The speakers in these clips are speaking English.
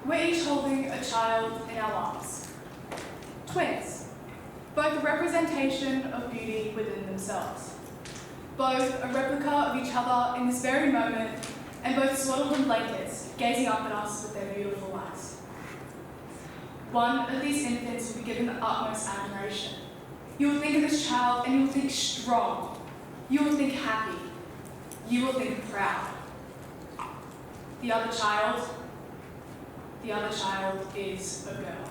We're each holding a child in our arms. Twins, both a representation of beauty within themselves. Both a replica of each other in this very moment, and both swaddled in blankets, gazing up at us with their beautiful eyes. One of these infants will be given the utmost admiration. You will think of this child and you will think strong. You will think happy. You will think proud. The other child is a girl.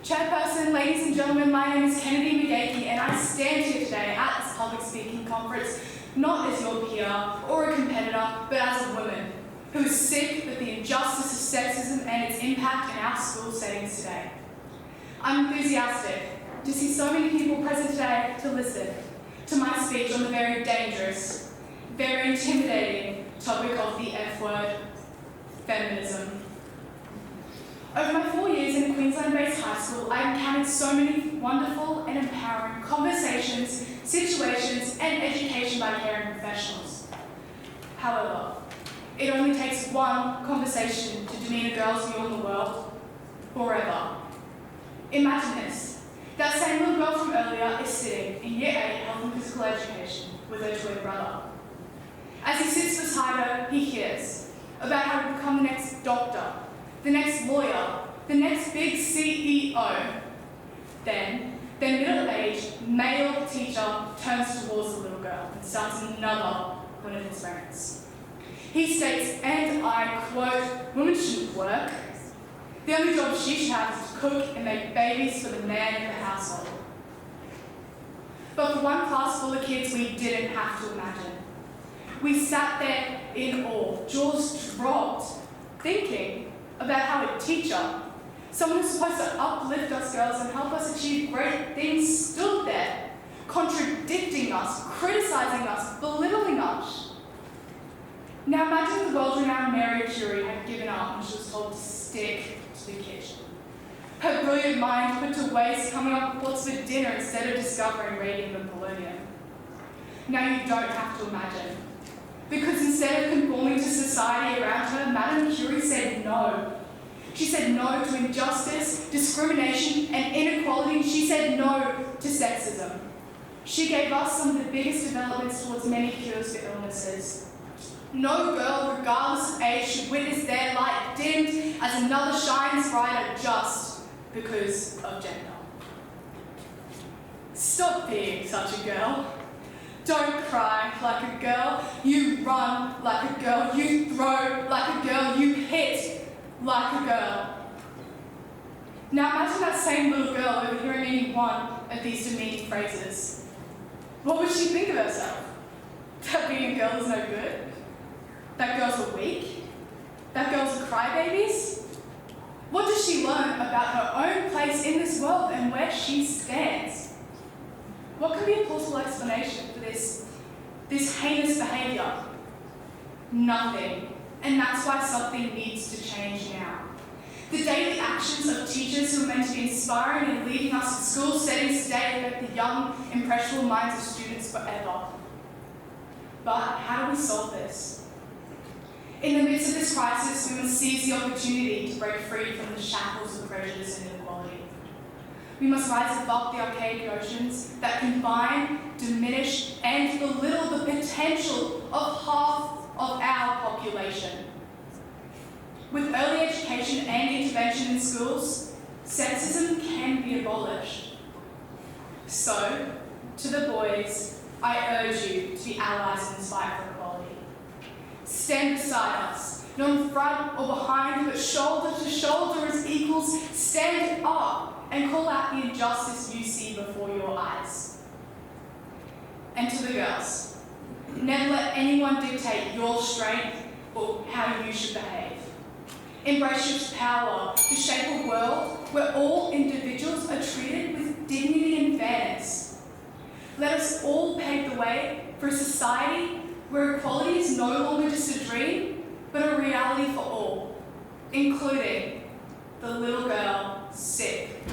Chairperson, ladies and gentlemen, my name is Kenadi and I stand here today at this public speaking conference not as your peer or a competitor, but as a woman who is sick of the injustice of sexism and its impact in our school settings today. I'm enthusiastic to see so many people present today to listen to my speech on the very dangerous, very intimidating topic of the F word, feminism. Over my 4 years in a Queensland-based high school, I encountered so many wonderful and empowering conversations, situations, and education by caring professionals. However, it only takes one conversation to demean a girl's view on the world forever. Imagine this. That same little girl from earlier is sitting in Year 8 Health and Physical Education with her twin brother. As he sits beside her, he hears about how to become the next doctor, the next lawyer, the next big CEO. Then, their middle-aged male teacher turns towards the little girl and starts another one of his rants. He states, and I quote, "Women shouldn't work. The only job she should have is to cook and make babies for the man in the household." But for one class full of kids, we didn't have to imagine. We sat there in awe, jaws dropped, thinking about how a teacher, someone who's supposed to uplift us girls and help us achieve great things, stood there, contradicting us, criticizing us, belittling us. Now imagine the world-renowned Mary Curie had given up when she was told to stick to the kitchen. Her brilliant mind put to waste coming up with what's for dinner instead of discovering radium and polonium. Now you don't have to imagine. Because instead of conforming to society around her, Madame Curie said no. She said no to injustice, discrimination, and inequality. She said no to sexism. She gave us some of the biggest developments towards many cures for illnesses. No girl, regardless of age, should witness their light dimmed as another shines brighter just because of gender. Stop being such a girl. Don't cry like a girl. You run like a girl. You throw like a girl. You hit like a girl. Now imagine that same little girl overhearing any one of these demeaning phrases. What would she think of herself? That being a girl is no good? That girls are weak? That girls are crybabies? What does she learn about her own place in this world and where she stands? What could be a plausible explanation for this heinous behaviour? Nothing. And that's why something needs to change now. The daily actions of teachers who are meant to be inspiring and leading us in school settings today affect the young, impressionable minds of students forever. But how do we solve this? In the midst of this crisis, we must seize the opportunity to break free from the shackles of prejudice and inequality. We must rise above the archaic notions that confine, diminish, and belittle the potential of half of our population. With early education and intervention in schools, sexism can be abolished. So, to the boys, I urge you to be allies in this fight for equality. Stand beside us, not in front or behind, but shoulder to shoulder as equals. Stand up and call out the injustice you see before your eyes. And to the girls, never let anyone dictate your strength or how you should behave. Embrace your power to shape a world where all individuals are treated with dignity and fairness. Let us all pave the way for a society where equality is no longer just a dream, but a reality for all, including the little girl sick